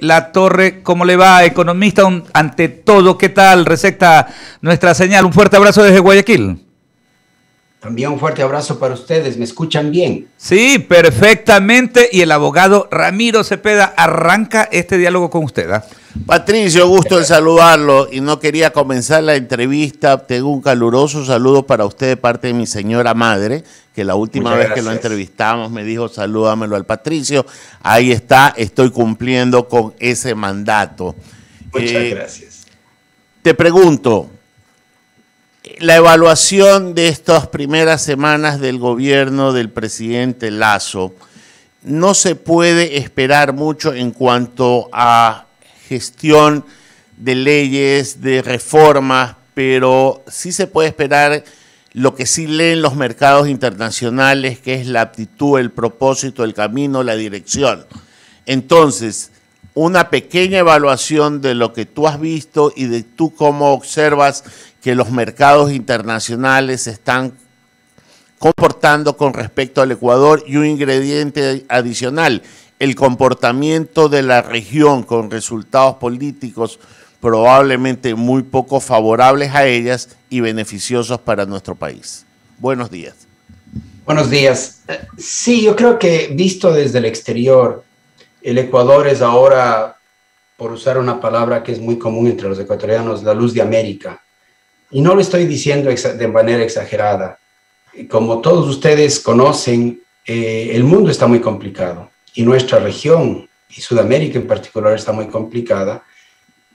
La Torre, ¿cómo le va, economista? Ante todo, ¿qué tal? Receta nuestra señal. Un fuerte abrazo desde Guayaquil. También un fuerte abrazo para ustedes. ¿Me escuchan bien? Sí, perfectamente. Y el abogado Ramiro Cepeda arranca este diálogo con usted. Patricio, gusto en saludarlo. Y no quería comenzar la entrevista. Tengo un caluroso saludo para usted de parte de mi señora madre, que la última vez que lo entrevistamos me dijo salúdamelo al Patricio. Ahí está, estoy cumpliendo con ese mandato. Muchas gracias. Te pregunto, la evaluación de estas primeras semanas del gobierno del presidente Lasso, no se puede esperar mucho en cuanto a gestión de leyes, de reformas, pero sí se puede esperar lo que sí leen los mercados internacionales, que es la aptitud, el propósito, el camino, la dirección. Entonces, una pequeña evaluación de lo que tú has visto y de tú cómo observas que los mercados internacionales se están comportando con respecto al Ecuador, y un ingrediente adicional, el comportamiento de la región con resultados políticos probablemente muy poco favorables a ellas y beneficiosos para nuestro país. Buenos días. Buenos días. Sí, yo creo que visto desde el exterior, el Ecuador es ahora, por usar una palabra que es muy común entre los ecuatorianos, la luz de América. Y no lo estoy diciendo de manera exagerada. Como todos ustedes conocen, el mundo está muy complicado y nuestra región, y Sudamérica en particular, está muy complicada.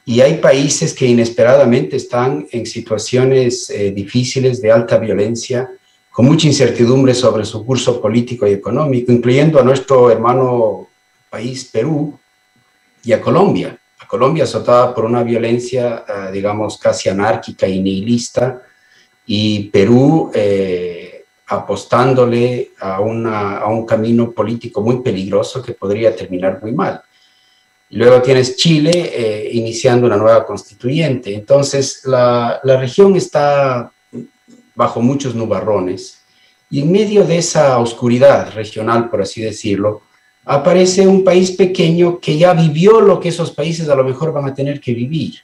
Y hay países que inesperadamente están en situaciones difíciles, de alta violencia, con mucha incertidumbre sobre su curso político y económico, incluyendo a nuestro hermano país Perú y a Colombia. A Colombia azotada por una violencia, digamos, casi anárquica y nihilista, y Perú apostándole a un camino político muy peligroso que podría terminar muy mal. Luego tienes Chile iniciando una nueva constituyente. Entonces, la región está bajo muchos nubarrones, y en medio de esa oscuridad regional, por así decirlo, aparece un país pequeño que ya vivió lo que esos países a lo mejor van a tener que vivir,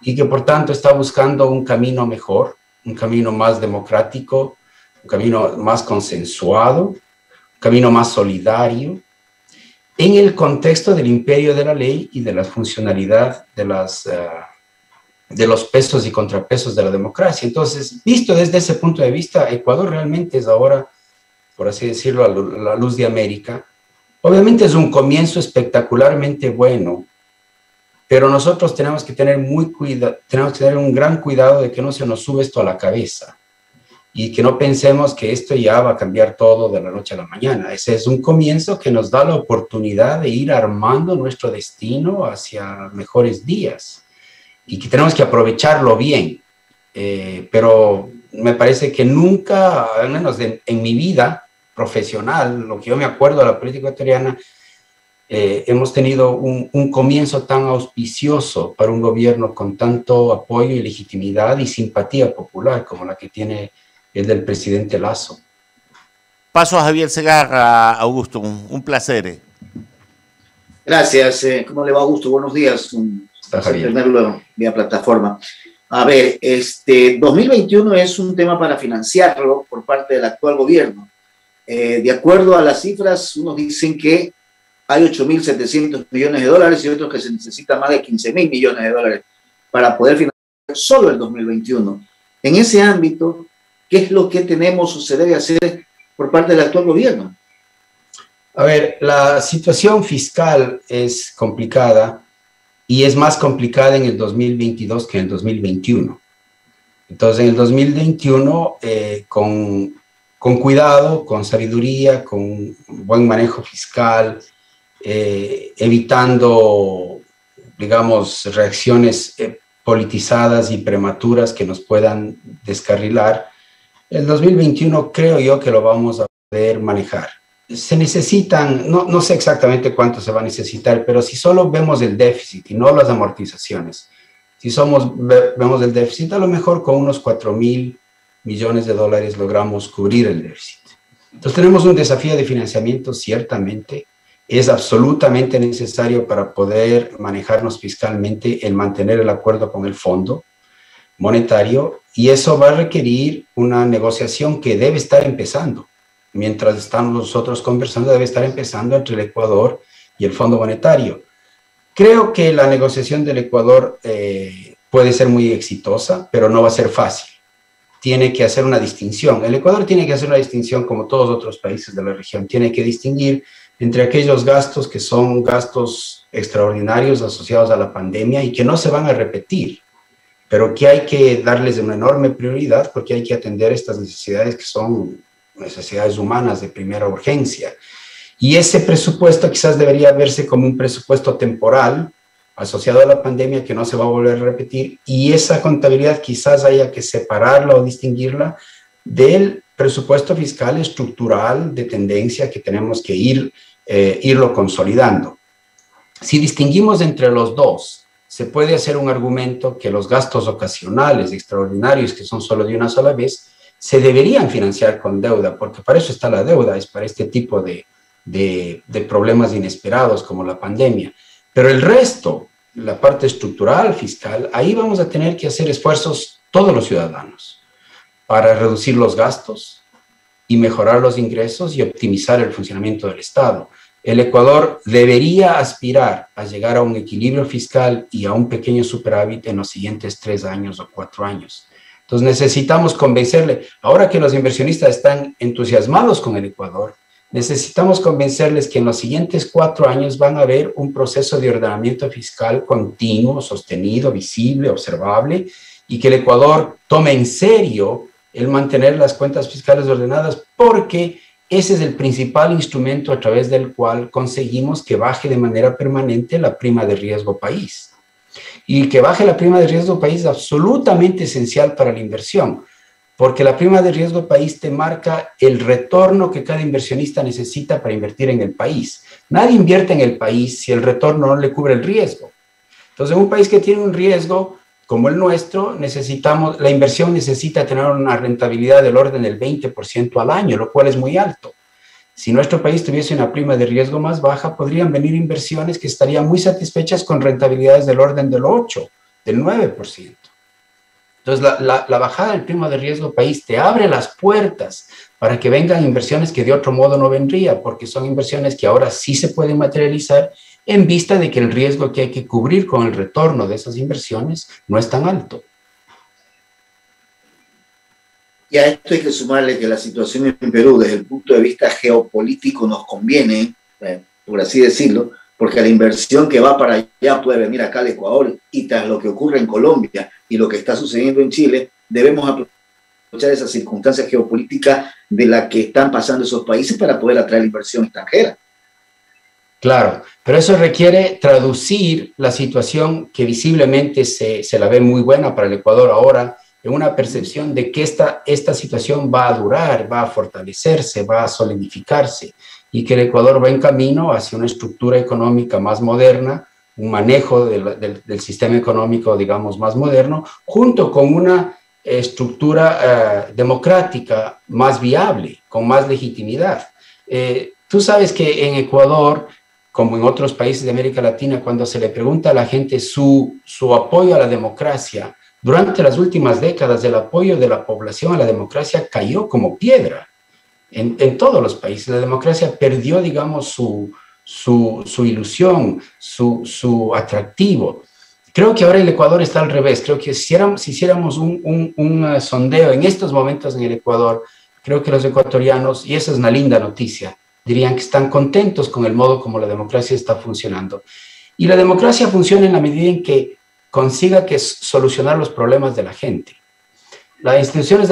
y que por tanto está buscando un camino mejor, un camino más democrático, un camino más consensuado, un camino más solidario, en el contexto del imperio de la ley y de la funcionalidad de los pesos y contrapesos de la democracia. Entonces, visto desde ese punto de vista, Ecuador realmente es ahora, por así decirlo, la luz de América. Obviamente es un comienzo espectacularmente bueno, pero nosotros tenemos que tener un gran cuidado de que no se nos sube esto a la cabeza y que no pensemos que esto ya va a cambiar todo de la noche a la mañana. Ese es un comienzo que nos da la oportunidad de ir armando nuestro destino hacia mejores días y que tenemos que aprovecharlo bien. Pero me parece que nunca, al menos en mi vida profesional, lo que yo me acuerdo de la política ecuatoriana, hemos tenido un comienzo tan auspicioso para un gobierno con tanto apoyo y legitimidad y simpatía popular como la que tiene el del presidente Lasso. Paso a Javier Segarra. Augusto, un placer. Gracias. ¿Cómo le va, Augusto? Buenos días. Un placer tenerlo vía plataforma. A ver, 2021 es un tema para financiarlo por parte del actual gobierno. De acuerdo a las cifras, unos dicen que hay 8.700 millones de dólares y otros que se necesita más de 15.000 millones de dólares para poder financiar solo el 2021. En ese ámbito, ¿qué es lo que tenemos o se debe hacer por parte del actual gobierno? A ver, la situación fiscal es complicada y es más complicada en el 2022 que en el 2021. Entonces, en el 2021, con cuidado, con sabiduría, con buen manejo fiscal, evitando, digamos, reacciones politizadas y prematuras que nos puedan descarrilar, el 2021 creo yo que lo vamos a poder manejar. Se necesitan, no sé exactamente cuánto se va a necesitar, pero si solo vemos el déficit y no las amortizaciones, si vemos el déficit, a lo mejor con unos 4.000 millones de dólares logramos cubrir el déficit. Entonces tenemos un desafío de financiamiento ciertamente es absolutamente necesario para poder manejarnos fiscalmente el mantener el acuerdo con el Fondo Monetario, y eso va a requerir una negociación que debe estar empezando. Mientras estamos nosotros conversando, debe estar empezando entre el Ecuador y el Fondo Monetario. Creo que la negociación del Ecuador puede ser muy exitosa, pero no va a ser fácil. Tiene que hacer una distinción. El Ecuador tiene que hacer una distinción, como todos otros países de la región. Tiene que distinguir entre aquellos gastos que son gastos extraordinarios asociados a la pandemia y que no se van a repetir, pero que hay que darles una enorme prioridad porque hay que atender estas necesidades que son necesidades humanas de primera urgencia. Y ese presupuesto quizás debería verse como un presupuesto temporal asociado a la pandemia que no se va a volver a repetir, y esa contabilidad quizás haya que separarla o distinguirla del presupuesto fiscal estructural de tendencia que tenemos que irlo consolidando. Si distinguimos entre los dos, se puede hacer un argumento que los gastos ocasionales, extraordinarios, que son solo de una sola vez, se deberían financiar con deuda, porque para eso está la deuda, es para este tipo de problemas inesperados como la pandemia. Pero el resto, la parte estructural, fiscal, ahí vamos a tener que hacer esfuerzos todos los ciudadanos para reducir los gastos y mejorar los ingresos y optimizar el funcionamiento del Estado. El Ecuador debería aspirar a llegar a un equilibrio fiscal y a un pequeño superávit en los siguientes 3 años o 4 años. Entonces necesitamos convencerle, ahora que los inversionistas están entusiasmados con el Ecuador, necesitamos convencerles que en los siguientes 4 años van a haber un proceso de ordenamiento fiscal continuo, sostenido, visible, observable, y que el Ecuador tome en serio el mantener las cuentas fiscales ordenadas, porque ese es el principal instrumento a través del cual conseguimos que baje de manera permanente la prima de riesgo país. Y que baje la prima de riesgo país es absolutamente esencial para la inversión, porque la prima de riesgo país te marca el retorno que cada inversionista necesita para invertir en el país. Nadie invierte en el país si el retorno no le cubre el riesgo. Entonces, en un país que tiene un riesgo como el nuestro, la inversión necesita tener una rentabilidad del orden del 20% al año, lo cual es muy alto. Si nuestro país tuviese una prima de riesgo más baja, podrían venir inversiones que estarían muy satisfechas con rentabilidades del orden del 8%, del 9%. Entonces, la bajada del prima de riesgo país te abre las puertas para que vengan inversiones que de otro modo no vendría, porque son inversiones que ahora sí se pueden materializar en vista de que el riesgo que hay que cubrir con el retorno de esas inversiones no es tan alto. Y a esto hay que sumarle que la situación en Perú, desde el punto de vista geopolítico, nos conviene, por así decirlo, porque la inversión que va para allá puede venir acá al Ecuador, y tras lo que ocurre en Colombia y lo que está sucediendo en Chile, debemos aprovechar esa circunstancia geopolítica de la que están pasando esos países para poder atraer inversión extranjera. Claro, pero eso requiere traducir la situación que visiblemente se la ve muy buena para el Ecuador ahora, en una percepción de que esta situación va a durar, va a fortalecerse, va a solidificarse, y que el Ecuador va en camino hacia una estructura económica más moderna, un manejo del sistema económico, digamos, más moderno, junto con una estructura democrática más viable, con más legitimidad. Tú sabes que en Ecuador, como en otros países de América Latina, cuando se le pregunta a la gente su apoyo a la democracia, durante las últimas décadas el apoyo de la población a la democracia cayó como piedra. En todos los países la democracia perdió, digamos, su ilusión, su atractivo. Creo que ahora el Ecuador está al revés. Creo que si hiciéramos un sondeo en estos momentos en el Ecuador, creo que los ecuatorianos, y esa es una linda noticia, dirían que están contentos con el modo como la democracia está funcionando. Y la democracia funciona en la medida en que consiga solucionar los problemas de la gente. Las instituciones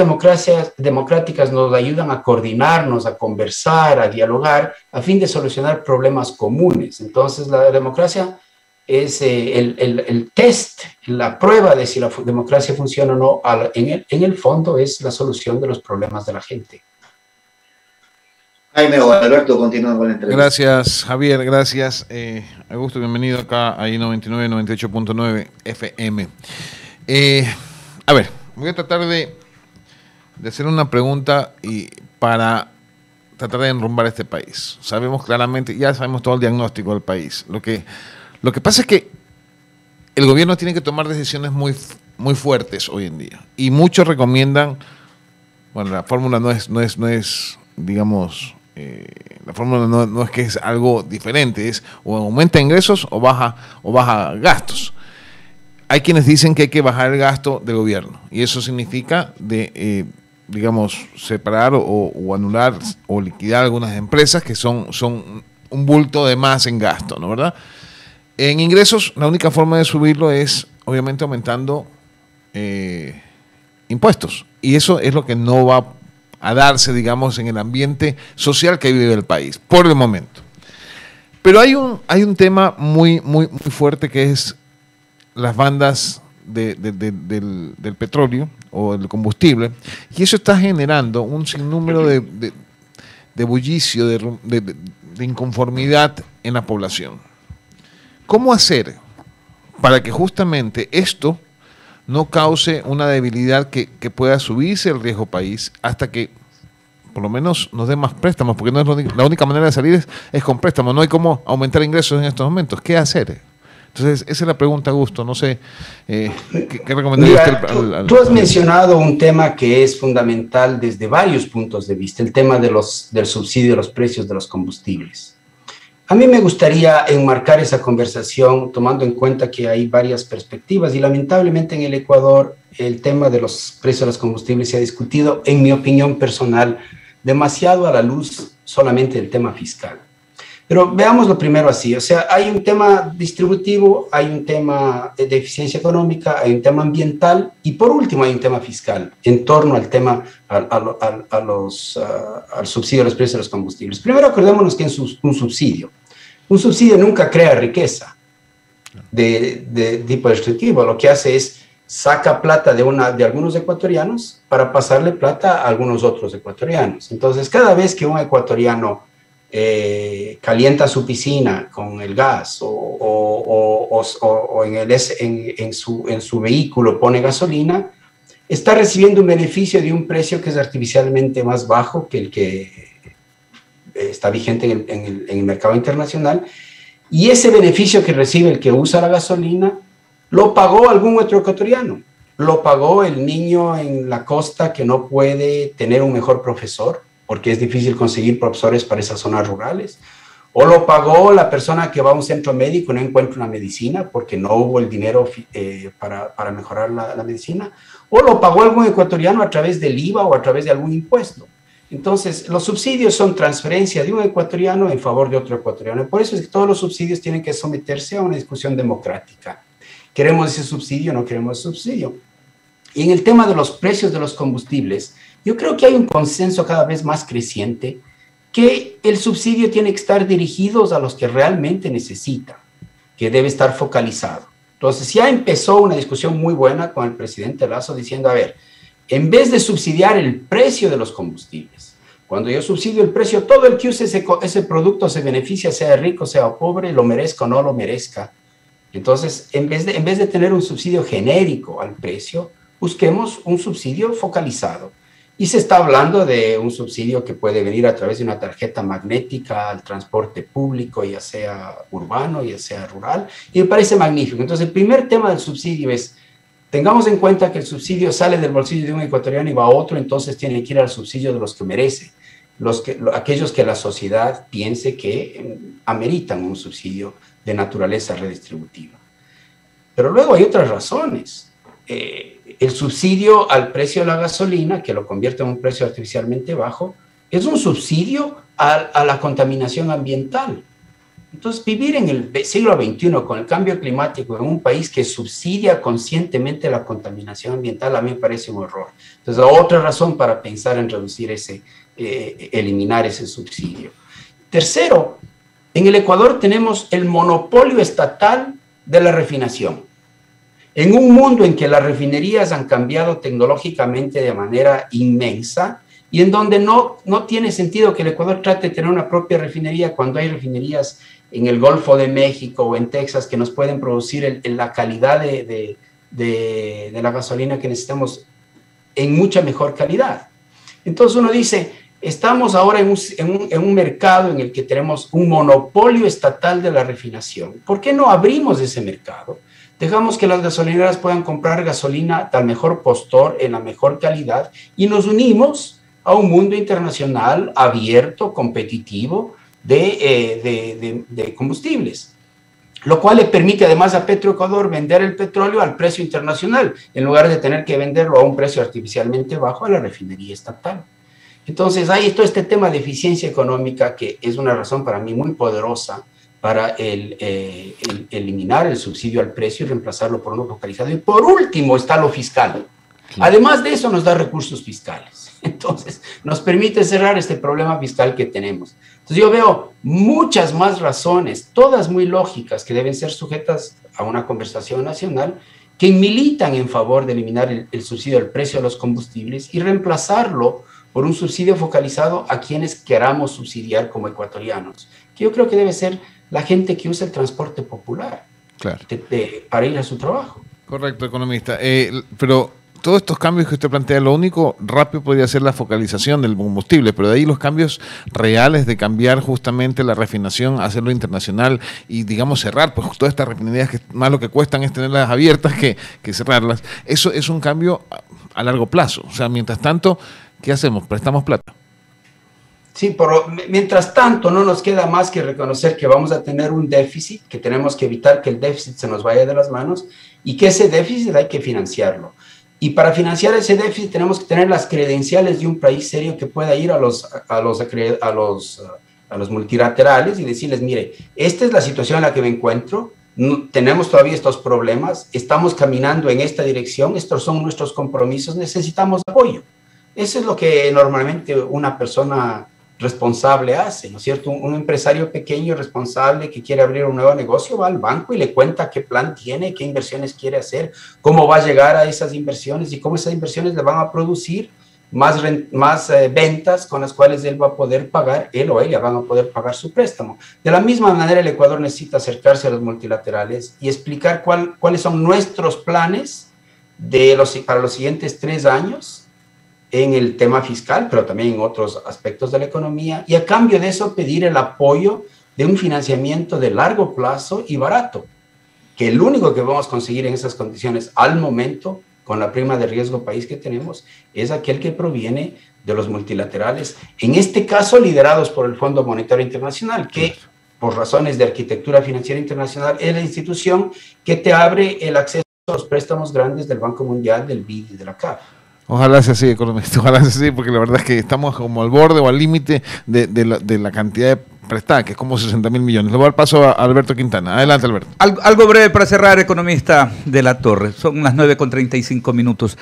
democráticas nos ayudan a coordinarnos, a conversar, a dialogar, a fin de solucionar problemas comunes. Entonces, la democracia es el test, la prueba de si la democracia funciona o no. En el fondo es la solución de los problemas de la gente. Jaime o Alberto, continúan con la entrevista. Gracias, Javier, gracias. Augusto, bienvenido acá a I99 98.9 FM. A ver, voy a tratar de hacer una pregunta y para tratar de enrumbar este país. Sabemos claramente, ya sabemos todo el diagnóstico del país. Lo que pasa es que el gobierno tiene que tomar decisiones muy, muy fuertes hoy en día. Y muchos recomiendan, bueno, la fórmula no es digamos, la fórmula no es que es algo diferente, es o aumenta ingresos o baja gastos. Hay quienes dicen que hay que bajar el gasto del gobierno y eso significa digamos, separar o anular o liquidar algunas empresas que son un bulto de más en gasto, ¿no? ¿Verdad? En ingresos, la única forma de subirlo es, obviamente, aumentando impuestos. Y eso es lo que no va a darse, digamos, en el ambiente social que vive el país, por el momento. Pero hay un tema muy, muy, muy fuerte que es las bandas del petróleo o del combustible, y eso está generando un sinnúmero de bullicio, de inconformidad en la población. ¿Cómo hacer para que justamente esto no cause una debilidad que pueda subirse el riesgo país hasta que por lo menos nos den más préstamos? Porque no es la única manera de salir es con préstamos, no hay cómo aumentar ingresos en estos momentos. ¿Qué hacer? Entonces, esa es la pregunta, Augusto. No sé, ¿qué recomendaría usted? Tú has mencionado un tema que es fundamental desde varios puntos de vista, el tema del subsidio de los precios de los combustibles. A mí me gustaría enmarcar esa conversación tomando en cuenta que hay varias perspectivas y lamentablemente en el Ecuador el tema de los precios de los combustibles se ha discutido, en mi opinión personal, demasiado a la luz solamente del tema fiscal. Pero veámoslo primero así, o sea, hay un tema distributivo, hay un tema de eficiencia económica, hay un tema ambiental y por último hay un tema fiscal en torno al tema, al subsidio de los precios de los combustibles. Primero acordémonos que es un subsidio nunca crea riqueza de tipo restrictivo, lo que hace es saca plata de algunos ecuatorianos para pasarle plata a algunos otros ecuatorianos. Entonces, cada vez que un ecuatoriano calienta su piscina con el gas o en su vehículo pone gasolina, está recibiendo un beneficio de un precio que es artificialmente más bajo que el que está vigente en el mercado internacional, y ese beneficio que recibe el que usa la gasolina lo pagó algún otro ecuatoriano, lo pagó el niño en la costa que no puede tener un mejor profesor porque es difícil conseguir profesores para esas zonas rurales, o lo pagó la persona que va a un centro médico y no encuentra una medicina porque no hubo el dinero para mejorar la medicina, o lo pagó algún ecuatoriano a través del IVA o a través de algún impuesto. Entonces, los subsidios son transferencia de un ecuatoriano en favor de otro ecuatoriano. Por eso es que todos los subsidios tienen que someterse a una discusión democrática. ¿Queremos ese subsidio o no queremos ese subsidio? Y en el tema de los precios de los combustibles, yo creo que hay un consenso cada vez más creciente que el subsidio tiene que estar dirigido a los que realmente necesitan, que debe estar focalizado. Entonces, ya empezó una discusión muy buena con el presidente Lasso diciendo, a ver, en vez de subsidiar el precio de los combustibles, cuando yo subsidio el precio, todo el que use ese producto se beneficia, sea rico, sea pobre, lo merezca o no lo merezca. Entonces, en vez de tener un subsidio genérico al precio, busquemos un subsidio focalizado. Y se está hablando de un subsidio que puede venir a través de una tarjeta magnética al transporte público, ya sea urbano, ya sea rural, y me parece magnífico. Entonces, el primer tema del subsidio es, tengamos en cuenta que el subsidio sale del bolsillo de un ecuatoriano y va a otro, entonces tiene que ir al subsidio de los que merece, aquellos que la sociedad piense que ameritan un subsidio de naturaleza redistributiva. Pero luego hay otras razones. El subsidio al precio de la gasolina, que lo convierte en un precio artificialmente bajo, es un subsidio a la contaminación ambiental. Entonces, vivir en el siglo XXI con el cambio climático en un país que subsidia conscientemente la contaminación ambiental, a mí me parece un horror. Entonces, otra razón para pensar en reducir eliminar ese subsidio. Tercero, en el Ecuador tenemos el monopolio estatal de la refinación. En un mundo en que las refinerías han cambiado tecnológicamente de manera inmensa y en donde no tiene sentido que el Ecuador trate de tener una propia refinería cuando hay refinerías en el Golfo de México o en Texas que nos pueden producir la calidad de la gasolina que necesitamos en mucha mejor calidad. Entonces uno dice, Estamos ahora en un mercado en el que tenemos un monopolio estatal de la refinación. ¿Por qué no abrimos ese mercado? Dejamos que las gasolineras puedan comprar gasolina al mejor postor, en la mejor calidad, y nos unimos a un mundo internacional abierto, competitivo de combustibles, lo cual le permite además a Petroecuador vender el petróleo al precio internacional, en lugar de tener que venderlo a un precio artificialmente bajo a la refinería estatal. Entonces hay todo este tema de eficiencia económica que es una razón para mí muy poderosa para eliminar el subsidio al precio y reemplazarlo por uno localizado. Y por último está lo fiscal. Además de eso nos da recursos fiscales. Entonces nos permite cerrar este problema fiscal que tenemos. Entonces yo veo muchas más razones, todas muy lógicas, que deben ser sujetas a una conversación nacional, que militan en favor de eliminar el subsidio al precio de los combustibles y reemplazarlo por un subsidio focalizado a quienes queramos subsidiar como ecuatorianos, que yo creo que debe ser la gente que usa el transporte popular, claro, para ir a su trabajo. Correcto, economista. Pero todos estos cambios que usted plantea, lo único rápido podría ser la focalización del combustible, pero de ahí los cambios reales de cambiar justamente la refinación, hacerlo internacional y, digamos, cerrar, pues todas estas refinerías que más lo que cuestan es tenerlas abiertas que cerrarlas. Eso es un cambio a largo plazo. O sea, mientras tanto, ¿qué hacemos? ¿Prestamos plata? Sí, pero mientras tanto no nos queda más que reconocer que vamos a tener un déficit, que tenemos que evitar que el déficit se nos vaya de las manos y que ese déficit hay que financiarlo. Y para financiar ese déficit tenemos que tener las credenciales de un país serio que pueda ir a los multilaterales y decirles, mire, esta es la situación en la que me encuentro, tenemos todavía estos problemas, estamos caminando en esta dirección, estos son nuestros compromisos, necesitamos apoyo. Eso es lo que normalmente una persona responsable hace, ¿no es cierto? Un empresario pequeño responsable que quiere abrir un nuevo negocio va al banco y le cuenta qué plan tiene, qué inversiones quiere hacer, cómo va a llegar a esas inversiones y cómo esas inversiones le van a producir más ventas con las cuales él va a poder pagar, él o ella van a poder pagar su préstamo. De la misma manera, el Ecuador necesita acercarse a los multilaterales y explicar cuáles son nuestros planes para los siguientes 3 años, en el tema fiscal, pero también en otros aspectos de la economía, y a cambio de eso pedir el apoyo de un financiamiento de largo plazo y barato, que el único que vamos a conseguir en esas condiciones al momento, con la prima de riesgo país que tenemos, es aquel que proviene de los multilaterales, en este caso liderados por el Fondo Monetario Internacional, que por razones de arquitectura financiera internacional es la institución que te abre el acceso a los préstamos grandes del Banco Mundial, del BID y de la CAF. Ojalá sea así, economista, ojalá sea así, porque la verdad es que estamos como al borde o al límite de la cantidad de prestada, que es como 60.000 millones. Le voy a dar paso a Alberto Quintana. Adelante, Alberto. Algo breve para cerrar, economista de la Torre. Son las 9:35.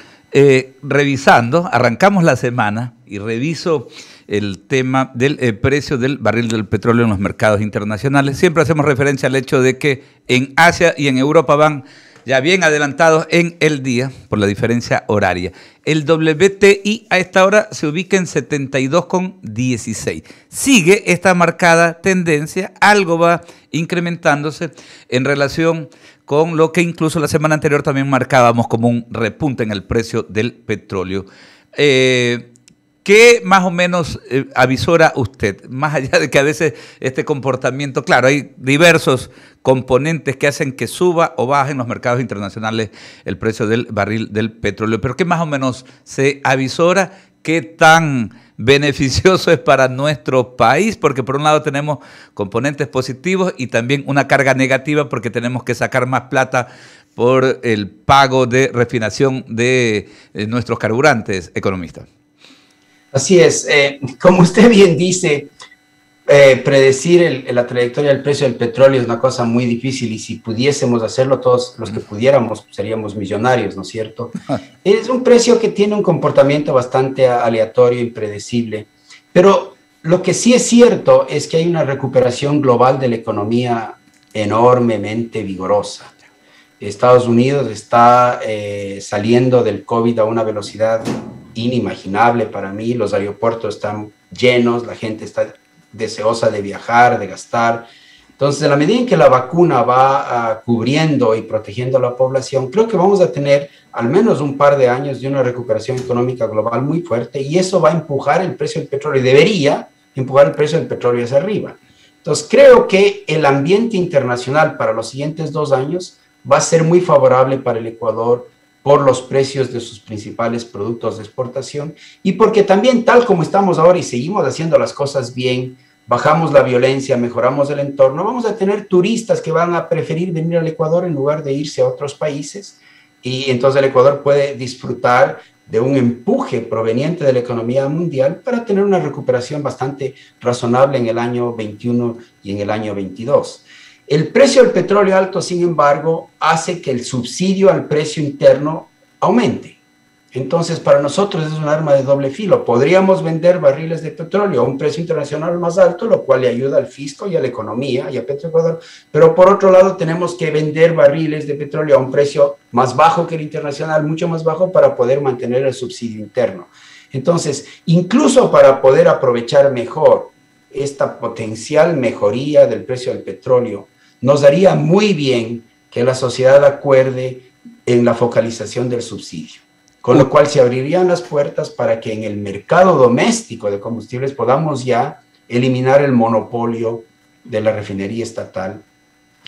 Revisando, arrancamos la semana y reviso el tema del precio del barril del petróleo en los mercados internacionales. Siempre hacemos referencia al hecho de que en Asia y en Europa van ya bien adelantados en el día por la diferencia horaria. El WTI a esta hora se ubica en 72,16. Sigue esta marcada tendencia, algo va incrementándose en relación con lo que incluso la semana anterior también marcábamos como un repunte en el precio del petróleo. ¿Qué más o menos avisora usted? Más allá de que a veces este comportamiento, claro, hay diversos componentes que hacen que suba o baje en los mercados internacionales el precio del barril del petróleo, pero ¿qué más o menos se avisora? ¿Qué tan beneficioso es para nuestro país? Porque por un lado tenemos componentes positivos y también una carga negativa porque tenemos que sacar más plata por el pago de refinación de nuestros carburantes, economista. Así es, como usted bien dice, predecir la trayectoria del precio del petróleo es una cosa muy difícil y si pudiésemos hacerlo, todos los que pudiéramos seríamos millonarios, ¿no es cierto? Es un precio que tiene un comportamiento bastante aleatorio, impredecible, pero lo que sí es cierto es que hay una recuperación global de la economía enormemente vigorosa. Estados Unidos está saliendo del COVID a una velocidad inimaginable para mí, los aeropuertos están llenos, la gente está deseosa de viajar, de gastar, Entonces, en la medida en que la vacuna va cubriendo y protegiendo a la población, creo que vamos a tener al menos un par de años de una recuperación económica global muy fuerte, y eso va a empujar el precio del petróleo, y debería empujar el precio del petróleo hacia arriba. Entonces, creo que el ambiente internacional para los siguientes 2 años va a ser muy favorable para el Ecuador por los precios de sus principales productos de exportación, y porque también, tal como estamos ahora y seguimos haciendo las cosas bien, bajamos la violencia, mejoramos el entorno, vamos a tener turistas que van a preferir venir al Ecuador en lugar de irse a otros países, y entonces el Ecuador puede disfrutar de un empuje proveniente de la economía mundial para tener una recuperación bastante razonable en el año 21 y en el año 22. El precio del petróleo alto, sin embargo, hace que el subsidio al precio interno aumente. Entonces, para nosotros es un arma de doble filo. Podríamos vender barriles de petróleo a un precio internacional más alto, lo cual le ayuda al fisco y a la economía y a Petroecuador, pero por otro lado tenemos que vender barriles de petróleo a un precio más bajo que el internacional, mucho más bajo, para poder mantener el subsidio interno. Entonces, incluso para poder aprovechar mejor esta potencial mejoría del precio del petróleo, nos daría muy bien que la sociedad acuerde en la focalización del subsidio, con lo cual se abrirían las puertas para que en el mercado doméstico de combustibles podamos ya eliminar el monopolio de la refinería estatal,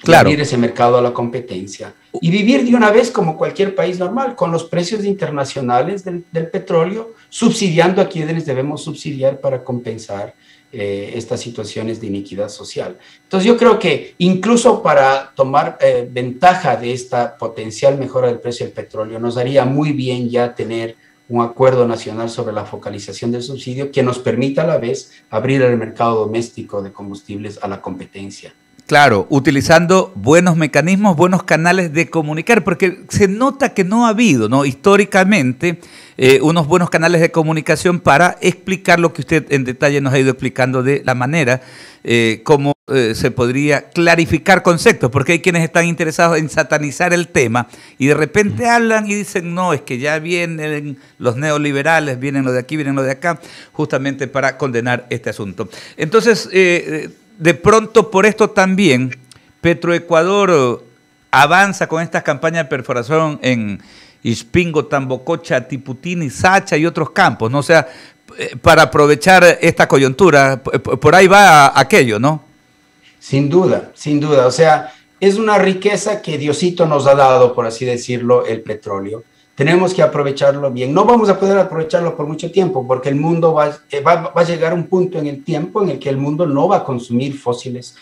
claro, abrir ese mercado a la competencia y vivir de una vez como cualquier país normal, con los precios internacionales del petróleo, subsidiando a quienes debemos subsidiar para compensar estas situaciones de iniquidad social. Entonces yo creo que incluso para tomar ventaja de esta potencial mejora del precio del petróleo, nos haría muy bien ya tener un acuerdo nacional sobre la focalización del subsidio que nos permita a la vez abrir el mercado doméstico de combustibles a la competencia. Claro, utilizando buenos mecanismos, buenos canales de comunicar, porque se nota que no ha habido, ¿no?, históricamente, unos buenos canales de comunicación para explicar lo que usted en detalle nos ha ido explicando de la manera cómo se podría clarificar conceptos, porque hay quienes están interesados en satanizar el tema y de repente hablan y dicen, no, es que ya vienen los neoliberales, vienen lo de aquí, vienen lo de acá, justamente para condenar este asunto. Entonces, de pronto, por esto también, Petroecuador avanza con estas campañas de perforación en Ispingo, Tambococha, Tiputini, Sacha y otros campos, ¿no? O sea, para aprovechar esta coyuntura, por ahí va aquello, ¿no? Sin duda, sin duda. O sea, es una riqueza que Diosito nos ha dado, por así decirlo, el petróleo. Tenemos que aprovecharlo bien. No vamos a poder aprovecharlo por mucho tiempo, porque el mundo va a llegar a un punto en el tiempo en el que el mundo no va a consumir fósiles,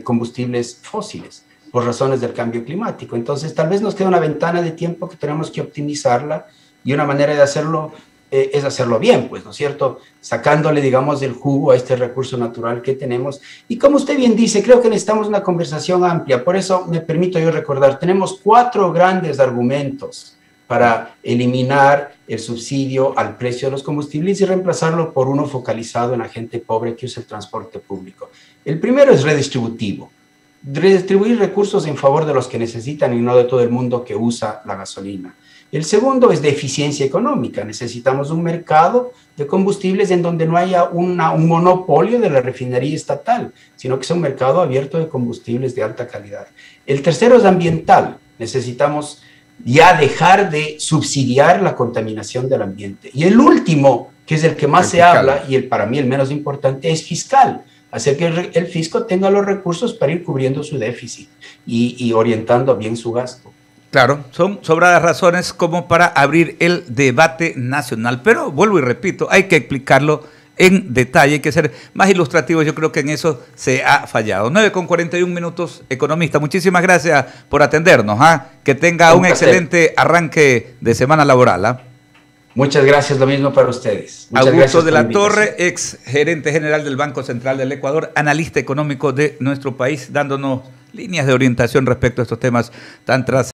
combustibles fósiles, por razones del cambio climático. Entonces, tal vez nos queda una ventana de tiempo que tenemos que optimizarla, y una manera de hacerlo es hacerlo bien, pues, ¿no es cierto? Sacándole, digamos, del jugo a este recurso natural que tenemos. Y como usted bien dice, creo que necesitamos una conversación amplia. Por eso me permito yo recordar, tenemos 4 grandes argumentos para eliminar el subsidio al precio de los combustibles y reemplazarlo por uno focalizado en la gente pobre que usa el transporte público. El primero es redistributivo. Redistribuir recursos en favor de los que necesitan y no de todo el mundo que usa la gasolina. El segundo es de eficiencia económica. Necesitamos un mercado de combustibles en donde no haya un monopolio de la refinería estatal, sino que sea un mercado abierto de combustibles de alta calidad. El tercero es ambiental. Necesitamos ya dejar de subsidiar la contaminación del ambiente. Y el último, que es el que más se habla y para mí el menos importante, es fiscal. Hacer que el fisco tenga los recursos para ir cubriendo su déficit y orientando bien su gasto. Claro, son sobradas razones como para abrir el debate nacional, pero vuelvo y repito, hay que explicarlo en detalle, hay que ser más ilustrativos. Yo creo que en eso se ha fallado. 9:41, economista. Muchísimas gracias por atendernos. Que tenga un excelente arranque de semana laboral. Muchas gracias, lo mismo para ustedes. Muchas Augusto de la Torre, ex gerente general del Banco Central del Ecuador, analista económico de nuestro país, dándonos líneas de orientación respecto a estos temas tan trascendentes.